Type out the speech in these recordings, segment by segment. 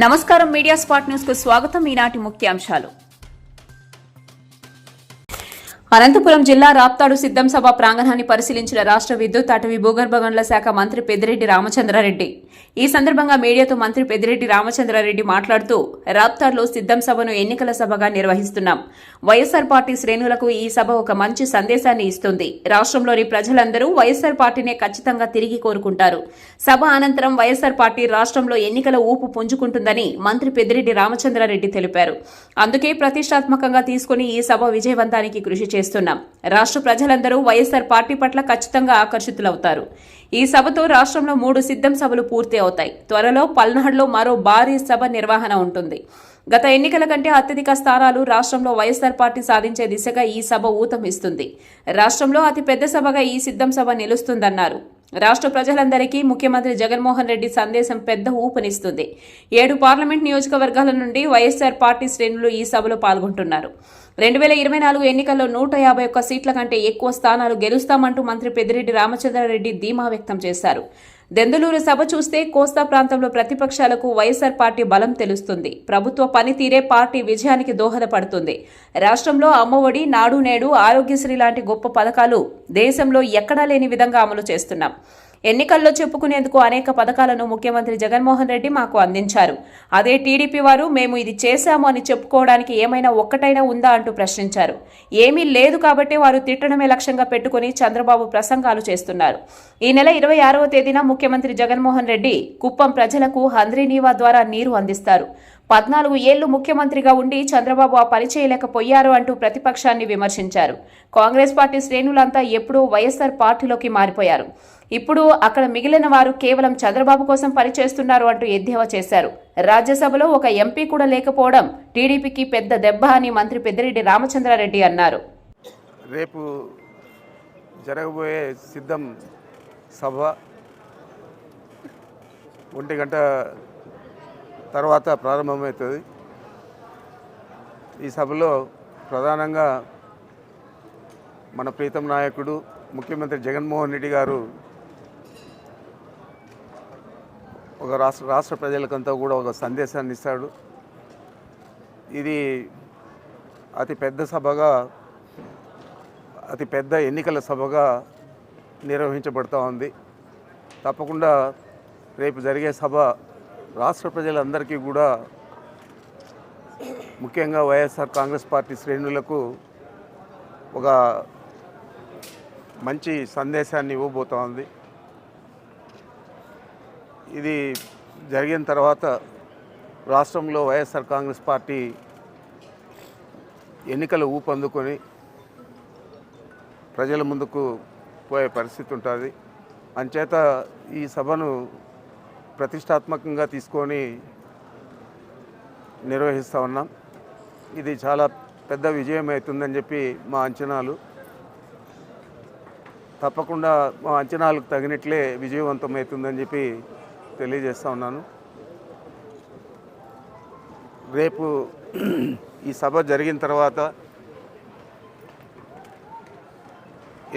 నమస్కారం media spot news కు స్వాగతం. ఈనాటి ముఖ్యాంశాలు. అనంతపురం జిల్లా రాప్తాడు సిద్ధం సభ ప్రాంగణాన్ని పరిశీలించిన రాష్ట్ర విద్యుత్ అటవీ భూగర్భ గనుల శాఖ మంత్రి పెద్దిరెడ్డి రామచంద్రారెడ్డి. ఈ సందర్భంగా మీడియాతో మంత్రి పెద్దిరెడ్డి రామచంద్రారెడ్డి మాట్లాడుతూ రాప్తాడులో సిద్ధం సభను ఎన్నికల సభగా నిర్వహిస్తున్నాం. వైఎస్సార్ పార్టీ శ్రేణులకు ఈ సభ ఒక మంచి సందేశాన్ని ఇస్తుంది. రాష్ట్రంలోని ప్రజలందరూ వైఎస్సార్ పార్టీనే ఖచ్చితంగా తిరిగి కోరుకుంటారు. సభ అనంతరం వైఎస్సార్ పార్టీ రాష్ట్రంలో ఎన్నికల ఊపు పుంజుకుంటుందని మంత్రి పెద్దిరెడ్డి రామచంద్రారెడ్డి తెలిపారు. అందుకే ప్రతిష్టాత్మకంగా తీసుకుని ఈ సభ విజయవంతానికి కృషి చేస్తున్నాం. రాష్ట్ర ప్రజలందరూ వైఎస్సార్ పార్టీ పట్ల ఖచ్చితంగా ఆకర్షితులవుతారు. ఈ సభతో రాష్ట్రంలో 3 సిద్ధం సభలు పూర్తి అవుతాయి. త్వరలో పల్నాడులో మరో భారీ సభ నిర్వహణ ఉంటుంది. గత ఎన్నికల కంటే అత్యధిక స్థానాలు రాష్ట్రంలో వైఎస్సార్ పార్టీ సాధించే దిశగా ఈ సభ ఊతమిస్తుంది. రాష్ట్రంలో అతిపెద్ద సభగా ఈ సిద్ధం సభ నిలుస్తుందన్నారు. రాష్ట్ర ప్రజలందరికీ ముఖ్యమంత్రి జగన్మోహన్ రెడ్డి సందేశం పెద్ద ఊపునిస్తుంది. 7 పార్లమెంట్ నియోజకవర్గాల నుండి వైఎస్సార్ పార్టీ శ్రేణులు ఈ సభలో పాల్గొంటున్నారు. 2024 ఎన్నికల్లో 151 సీట్ల కంటే ఎక్కువ స్థానాలు గెలుస్తామంటూ మంత్రి పెద్దిరెడ్డి రామచంద్రారెడ్డి ధీమా వ్యక్తం చేశారు. దెందులూరు సభ చూస్తే కోస్తా ప్రాంతంలో ప్రతిపక్షాలకు వైఎస్సార్ పార్టీ బలం తెలుస్తుంది. ప్రభుత్వ పనితీరే పార్టీ విజయానికి దోహదపడుతుంది. రాష్ట్రంలో అమ్మఒడి, నాడు నేడు, ఆరోగ్యశ్రీ లాంటి గొప్ప పథకాలు దేశంలో ఎక్కడా లేని విధంగా అమలు చేస్తున్నాం. ఎన్నికల్లో చెప్పుకునేందుకు అనేక పథకాలను ముఖ్యమంత్రి జగన్మోహన్ రెడ్డి మాకు అందించారు. అదే టీడీపీ వారు మేము ఇది చేశాము అని చెప్పుకోవడానికి ఏమైనా ఒక్కటైనా ఉందా అంటూ ప్రశ్నించారు. ఏమీ లేదు కాబట్టి వారు తిట్టడమే లక్ష్యంగా పెట్టుకుని చంద్రబాబు ప్రసంగాలు చేస్తున్నారు. ఈ నెల 26వ తేదీన ముఖ్యమంత్రి జగన్మోహన్ రెడ్డి కుప్పం ప్రజలకు హంద్రీనీవా ద్వారా నీరు అందిస్తారు. 14 ఏళ్లు ముఖ్యమంత్రిగా ఉండి చంద్రబాబు ఆ పని చేయలేకపోయారు అంటూ ప్రతిపక్షాన్ని విమర్శించారు. కాంగ్రెస్ పార్టీ శ్రేణులంతా ఎప్పుడూ వైఎస్సార్ పార్టీలోకి మారిపోయారు. ఇప్పుడు అక్కడ మిగిలిన వారు కేవలం చంద్రబాబు కోసం పనిచేస్తున్నారు అంటూ ఎద్దేవా చేశారు. రాజ్యసభలో ఒక ఎంపీ కూడా లేకపోవడం టీడీపీకి పెద్ద దెబ్బ అని మంత్రి పెద్దిరెడ్డి రామచంద్రారెడ్డి అన్నారు. రేపు జరగబోయే సిద్ధం సభ 1 గంట తర్వాత ప్రారంభమవుతుంది. ఈ సభలో ప్రధానంగా మన ప్రీతం నాయకుడు ముఖ్యమంత్రి జగన్మోహన్ రెడ్డి గారు ఒక రాష్ట్ర ప్రజలకంతా కూడా ఒక సందేశాన్ని ఇస్తాడు. ఇది అతి పెద్ద ఎన్నికల సభగా నిర్వహించబడుతూ ఉంది. తప్పకుండా రేపు జరిగే సభ రాష్ట్ర ప్రజలందరికీ కూడా, ముఖ్యంగా వైఎస్ఆర్ కాంగ్రెస్ పార్టీ శ్రేణులకు ఒక మంచి సందేశాన్ని ఇవ్వబోతూ ఉంది. ఇది జరిగిన తర్వాత రాష్ట్రంలో వైఎస్ఆర్ కాంగ్రెస్ పార్టీ ఎన్నికల ఊపందుకొని ప్రజల ముందుకు పోయే పరిస్థితి ఉంటుంది. అంచేత ఈ సభను ప్రతిష్టాత్మకంగా తీసుకొని నిర్వహిస్తూ ఉన్నాం. ఇది చాలా పెద్ద విజయం అవుతుందని చెప్పి మా అంచనాలు. తప్పకుండా మా అంచనాలకు తగినట్లే విజయవంతమవుతుందని చెప్పి తెలియజేస్తూ ఉన్నాను. రేపు ఈ సభ జరిగిన తర్వాత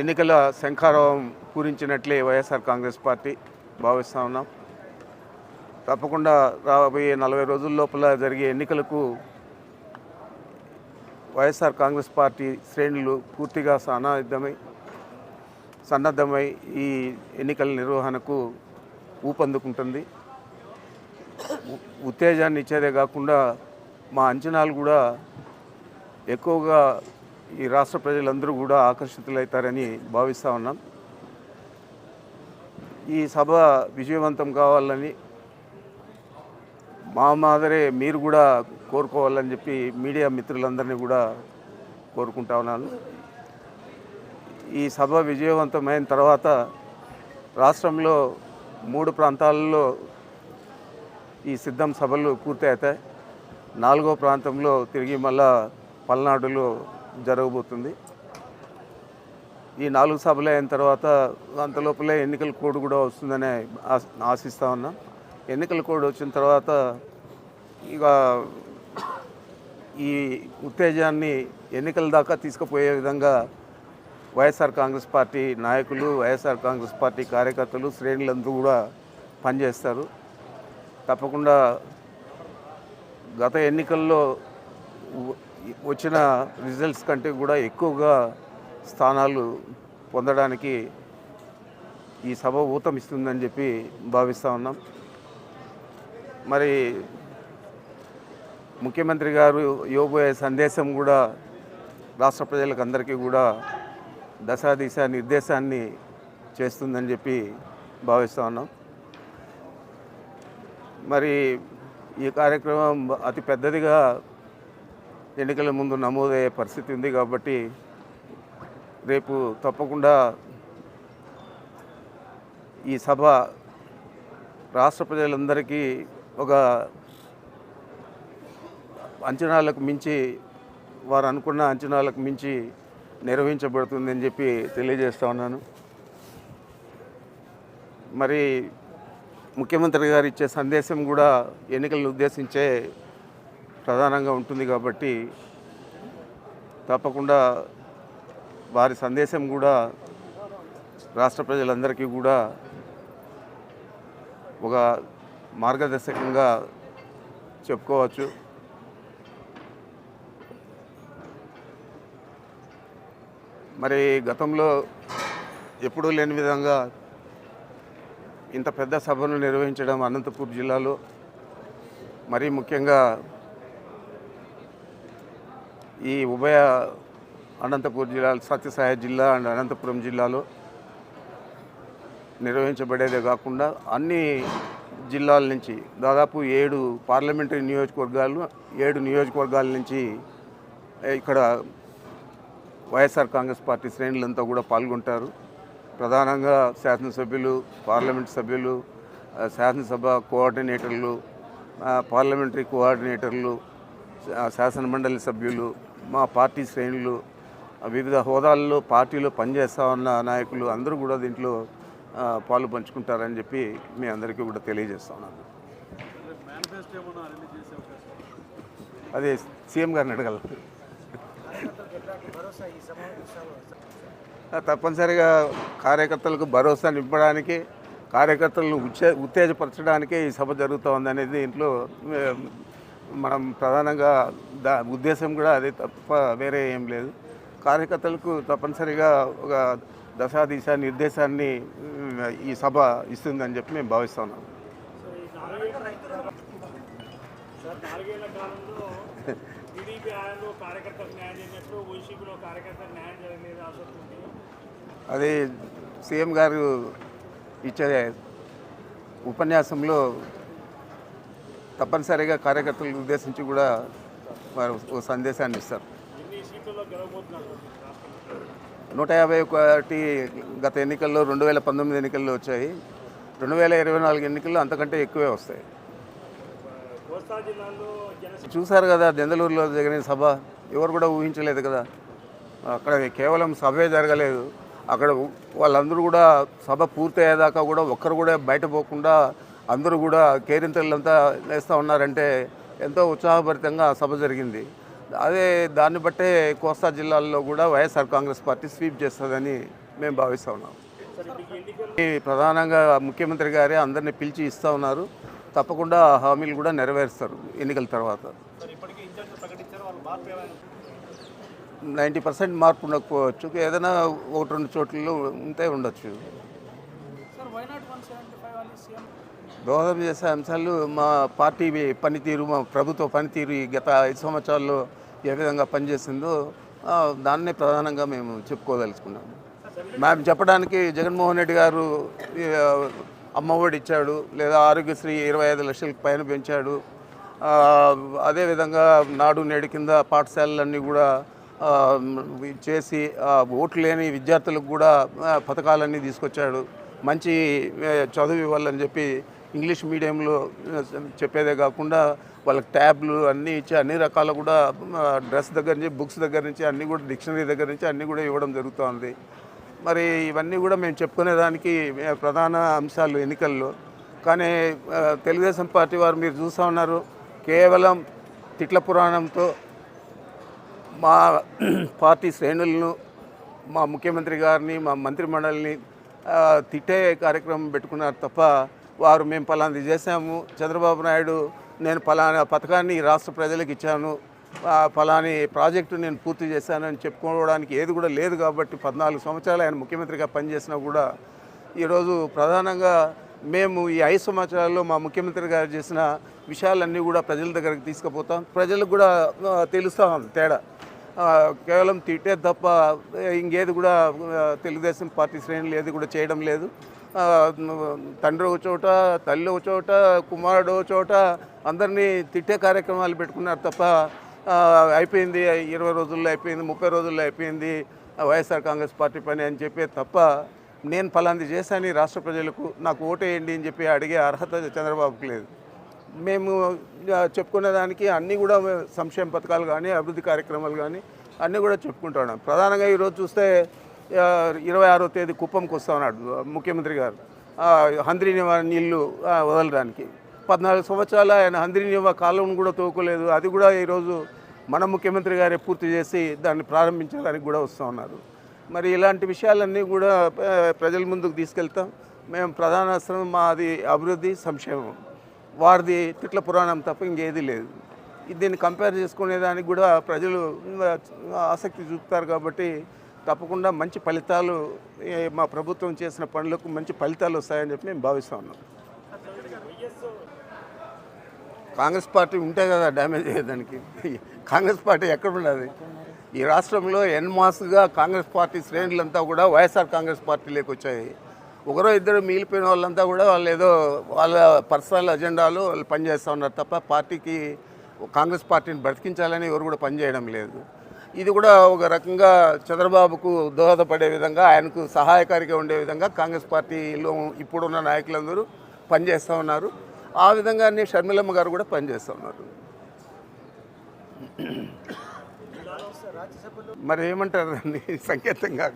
ఎన్నికల శంఖారావం పూరించినట్లే వైఎస్ఆర్ కాంగ్రెస్ పార్టీ భావిస్తూ ఉన్నాం. తప్పకుండా రాబోయే 40 రోజుల లోపల జరిగే ఎన్నికలకు వైఎస్ఆర్ కాంగ్రెస్ పార్టీ శ్రేణులు పూర్తిగా సన్నద్ధమై ఈ ఎన్నికల నిర్వహణకు ఊపందుకుంటుంది. ఉత్తేజాన్ని ఇచ్చేదే కాకుండా మా అంచనాలు కూడా ఎక్కువగా ఈ రాష్ట్ర ప్రజలందరూ కూడా ఆకర్షితులవుతారని భావిస్తూ ఉన్నాం. ఈ సభ విజయవంతం కావాలని మా మాదిరే మీరు కూడా కోరుకోవాలని చెప్పి మీడియా మిత్రులందరినీ కూడా కోరుకుంటా ఉన్నాను. ఈ సభ విజయవంతమైన తర్వాత రాష్ట్రంలో 3 ప్రాంతాలలో ఈ సిద్ధం సభలు పూర్తి అవుతాయి. 4వ ప్రాంతంలో తిరిగి మళ్ళా పల్నాడులో జరగబోతుంది. ఈ 4 సభలు అయిన తర్వాత అంతలోపలే ఎన్నికల కోడ్ కూడా వస్తుందని ఆశిస్తూ ఉన్నాం. ఎన్నికల కోడ్ వచ్చిన తర్వాత ఇక ఈ ఉత్తేజాన్ని ఎన్నికల దాకా తీసుకుపోయే విధంగా వైఎస్ఆర్ కాంగ్రెస్ పార్టీ నాయకులు, వైఎస్ఆర్ కాంగ్రెస్ పార్టీ కార్యకర్తలు, శ్రేణులందరూ కూడా పనిచేస్తారు. తప్పకుండా గత ఎన్నికల్లో వచ్చిన రిజల్ట్స్ కంటే కూడా ఎక్కువగా స్థానాలు పొందడానికి ఈ సభ ఊతమిస్తుందని చెప్పి భావిస్తూ ఉన్నాం. మరి ముఖ్యమంత్రి గారు ఇవ్వబోయే సందేశం కూడా రాష్ట్ర ప్రజలకు అందరికీ కూడా దశ నిర్దేశాన్ని చేస్తుందని చెప్పి భావిస్తూ ఉన్నాం. మరి ఈ కార్యక్రమం అతి పెద్దదిగా ఎన్నికల ముందు నమోదయ్యే పరిస్థితి ఉంది కాబట్టి రేపు తప్పకుండా ఈ సభ రాష్ట్ర ప్రజలందరికీ ఒక అంచనాలకు మించి, వారు అనుకున్న అంచనాలకు మించి నిర్వహించబడుతుందని చెప్పి తెలియజేస్తా ఉన్నాను. మరి ముఖ్యమంత్రి గారు ఇచ్చే సందేశం కూడా ఎన్నికలను ఉద్దేశించే ప్రధానంగా ఉంటుంది కాబట్టి తప్పకుండా వారి సందేశం కూడా రాష్ట్ర ప్రజలందరికీ కూడా ఒక మార్గదర్శకంగా చెప్పుకోవచ్చు. మరి గతంలో ఎప్పుడూ లేని విధంగా ఇంత పెద్ద సభను నిర్వహించడం అనంతపూర్ జిల్లాలో, మరీ ముఖ్యంగా ఈ ఉభయ అనంతపూర్ జిల్లా, సత్యసాయి జిల్లా అండ్ అనంతపురం జిల్లాలో నిర్వహించబడేదే కాకుండా అన్ని జిల్లాల నుంచి దాదాపు 7 పార్లమెంటరీ నియోజకవర్గాల నుంచి ఇక్కడ వైఎస్ఆర్ కాంగ్రెస్ పార్టీ శ్రేణులంతా కూడా పాల్గొంటారు. ప్రధానంగా శాసనసభ్యులు, పార్లమెంట్ సభ్యులు, శాసనసభ కోఆర్డినేటర్లు, పార్లమెంటరీ కోఆర్డినేటర్లు, శాసనమండలి సభ్యులు, మా పార్టీ శ్రేణులు, వివిధ హోదాల్లో పార్టీలో పనిచేస్తూ ఉన్న నాయకులు అందరూ కూడా దీంట్లో పాలు పంచుకుంటారని చెప్పి మీ అందరికీ కూడా తెలియజేస్తున్నాను. అదే సీఎం గారిని అడగలరు. తప్పనిసరిగా కార్యకర్తలకు భరోసా నింపడానికి, కార్యకర్తలను ఉత్తేజపరచడానికే ఈ సభ జరుగుతూ ఉందనేది ఇంట్లో మనం ప్రధానంగా ఉద్దేశం కూడా అదే తప్ప వేరే ఏం లేదు. కార్యకర్తలకు తప్పనిసరిగా ఒక దశ నిర్దేశాన్ని ఈ సభ ఇస్తుందని చెప్పి మేము భావిస్తున్నాం. అది సీఎం గారు ఇచ్చే ఉపన్యాసంలో తప్పనిసరిగా కార్యకర్తలను ఉద్దేశించి కూడా వారు ఒక సందేశాన్ని ఇస్తారు. 151 గత ఎన్నికల్లో 2019 ఎన్నికల్లో వచ్చాయి. 2024 ఎన్నికల్లో అంతకంటే ఎక్కువే వస్తాయి. చూశారు కదా, దెందలూరులో జరిగిన సభ ఎవరు కూడా ఊహించలేదు కదా. అక్కడ కేవలం సభే జరగలేదు, అక్కడ వాళ్ళందరూ కూడా సభ పూర్తయ్యేదాకా కూడా ఒక్కరు కూడా బయట పోకుండా అందరూ కూడా కేరింతలంతా వేస్తూ ఉన్నారంటే ఎంతో ఉత్సాహభరితంగా సభ జరిగింది. అదే దాన్ని బట్టే కోస్తా జిల్లాల్లో కూడా వైఎస్ఆర్ కాంగ్రెస్ పార్టీ స్వీప్ చేస్తుందని మేము భావిస్తూ ఉన్నాం. ప్రధానంగా ముఖ్యమంత్రి గారే అందరినీ పిలిచి ఇస్తూ ఉన్నారు. తప్పకుండా హామీలు కూడా నెరవేరుస్తారు ఎన్నికల తర్వాత. 90% మార్పు ఉండకపోవచ్చు, ఏదైనా 1-2 చోట్లలో ఉంటే ఉండొచ్చు. దోహదం చేసే అంశాలు మా పార్టీ పనితీరు, మా ప్రభుత్వ పనితీరు గత 5 సంవత్సరాల్లో ఏ విధంగా పనిచేసిందో దాన్నే ప్రధానంగా మేము చెప్పుకోదలుచుకున్నాము. మేము చెప్పడానికి జగన్మోహన్ రెడ్డి గారు అమ్మఒడి ఇచ్చాడు, లేదా ఆరోగ్యశ్రీ 25 లక్షలకు పైన పెంచాడు. అదేవిధంగా నాడు నేడు కింద పాఠశాలలన్నీ కూడా చేసి ఓట్లు లేని విద్యార్థులకు కూడా పథకాలన్నీ తీసుకొచ్చాడు. మంచి చదువు ఇవ్వాలని చెప్పి ఇంగ్లీష్ మీడియంలో చెప్పేదే కాకుండా వాళ్ళకి ట్యాబ్లు అన్నీ ఇచ్చి అన్ని రకాల కూడా డ్రెస్ దగ్గర నుంచి, బుక్స్ దగ్గర నుంచి అన్నీ కూడా, డిక్షనరీ దగ్గర నుంచి అన్నీ కూడా ఇవ్వడం జరుగుతుంది. మరి ఇవన్నీ కూడా మేము చెప్పుకునేదానికి ప్రధాన అంశాలు ఎన్నికల్లో. కానీ తెలుగుదేశం పార్టీ వారు మీరు చూస్తూ ఉన్నారు, కేవలం తిట్ల పురాణంతో మా పార్టీ శ్రేణులను, మా ముఖ్యమంత్రి గారిని, మా మంత్రి మండలిని తిట్టే కార్యక్రమం పెట్టుకున్నారు తప్ప వారు మేము పలాంది చేశాము, చంద్రబాబు నాయుడు నేను ఫలానా పథకాన్ని ఈ రాష్ట్ర ప్రజలకు ఇచ్చాను, ఫలాని ప్రాజెక్టు నేను పూర్తి చేశానని చెప్పుకోవడానికి ఏది కూడా లేదు. కాబట్టి 14 సంవత్సరాలు ఆయన ముఖ్యమంత్రిగా పనిచేసినా కూడా ఈరోజు ప్రధానంగా మేము ఈ 5 సంవత్సరాల్లో మా ముఖ్యమంత్రి గారు చేసిన విషయాలన్నీ కూడా ప్రజల దగ్గరికి తీసుకుపోతాం. ప్రజలకు కూడా తెలుస్తాం తేడా. కేవలం తిట్టే తప్ప ఇంకేది కూడా తెలుగుదేశం పార్టీ శ్రేణులు ఏది కూడా చేయడం లేదు. తండ్రి ఒక చోట, తల్లి ఒక చోట, కుమారుడు ఒక చోట అందరినీ తిట్టే కార్యక్రమాలు పెట్టుకున్నారు తప్ప అయిపోయింది 20 రోజుల్లో అయిపోయింది, 30 రోజుల్లో అయిపోయింది వైఎస్ఆర్ కాంగ్రెస్ పార్టీ పని అని చెప్పే తప్ప నేను ఫలాంది చేశాను రాష్ట్ర ప్రజలకు నాకు ఓటేయండి అని చెప్పి అడిగే అర్హత చంద్రబాబుకి లేదు. మేము చెప్పుకునే దానికి అన్నీ కూడా సంక్షేమ పథకాలు కానీ అభివృద్ధి కార్యక్రమాలు కానీ అన్నీ కూడా చెప్పుకుంటున్నాం. ప్రధానంగా ఈరోజు చూస్తే 26వ తేదీ కుప్పంకి వస్తా ఉన్నాడు ముఖ్యమంత్రి గారు హంద్రీనివా నీళ్లు వదలడానికి. 14 సంవత్సరాలు ఆయన హంద్రీనివా కాలువను కూడా తోకలేదు. అది కూడా ఈరోజు మన ముఖ్యమంత్రి గారే పూర్తి చేసి దాన్ని ప్రారంభించడానికి కూడా వస్తూ ఉన్నారు. మరి ఇలాంటి విషయాలన్నీ కూడా ప్రజల ముందుకు తీసుకెళ్తాం. మేము ప్రధాన అస్త్రం మాది అభివృద్ధి, సంక్షేమం. వారిది తిట్ల పురాణం తప్ప ఇంకేది లేదు. దీన్ని కంపేర్ చేసుకునేదానికి కూడా ప్రజలు ఆసక్తి చూపుతారు. కాబట్టి తప్పకుండా మంచి ఫలితాలు, మా ప్రభుత్వం చేసిన పనులకు మంచి ఫలితాలు వస్తాయని చెప్పి మేము భావిస్తూ ఉన్నాం. కాంగ్రెస్ పార్టీ ఉంటే కదా డ్యామేజ్ అయ్యేదానికి. కాంగ్రెస్ పార్టీ ఎక్కడ ఉన్నది? ఈ రాష్ట్రంలో ఎన్మాస్గా కాంగ్రెస్ పార్టీ శ్రేణులంతా కూడా వైఎస్ఆర్ కాంగ్రెస్ పార్టీలోకి వచ్చాయి. ఒకరో ఇద్దరు మిగిలిపోయిన వాళ్ళంతా కూడా వాళ్ళు ఏదో వాళ్ళ పర్సనల్ అజెండాలు వాళ్ళు పనిచేస్తూ ఉన్నారు తప్ప పార్టీకి, కాంగ్రెస్ పార్టీని బ్రతికించాలని ఎవరు కూడా పనిచేయడం లేదు. ఇది కూడా ఒక రకంగా చంద్రబాబుకు దోహదపడే విధంగా, ఆయనకు సహాయకారిగా ఉండే విధంగా కాంగ్రెస్ పార్టీలో ఇప్పుడున్న నాయకులందరూ పనిచేస్తూ ఉన్నారు. ఆ విధంగానే షర్మిలమ్మ గారు కూడా పనిచేస్తూ ఉన్నారు. మరి ఏమంటారు దాన్ని సంకేతంగా?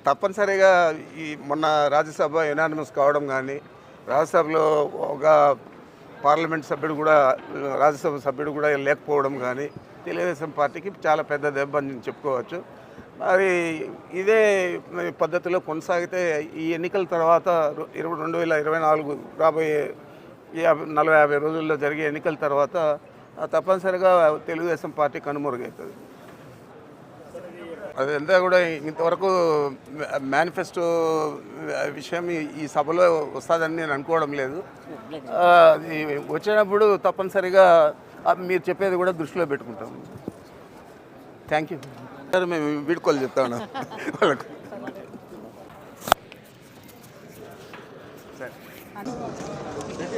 తప్పనిసరిగా ఈ మొన్న రాజ్యసభ యునానిమస్ కావడం కానీ, రాజ్యసభలో ఒక పార్లమెంట్ సభ్యుడు కూడా, రాజ్యసభ సభ్యుడు కూడా లేకపోవడం కానీ తెలుగుదేశం పార్టీకి చాలా పెద్ద దెబ్బ అని చెప్పుకోవచ్చు. మరి ఇదే పద్ధతిలో కొనసాగితే ఈ ఎన్నికల తర్వాత 2024 రాబోయే 40-50 రోజుల్లో జరిగే ఎన్నికల తర్వాత తప్పనిసరిగా తెలుగుదేశం పార్టీ కనుమరుగవుతుంది. అదంతా కూడా ఇంతవరకు మేనిఫెస్టో విషయం ఈ సభలో వస్తుందని నేను అనుకోవడం లేదు. అది వచ్చినప్పుడు తప్పనిసరిగా మీరు చెప్పేది కూడా దృష్టిలో పెట్టుకుంటాం. Thank you sir. మేము వీడుకోలు చెప్తాను వాళ్ళకు.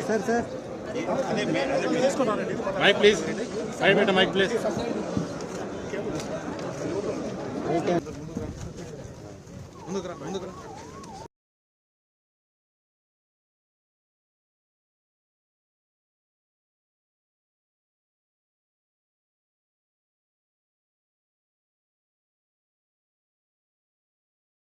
Sir sir mic please, side పెట్ట మైక్ ప్లీజ్. ముందుకు రా.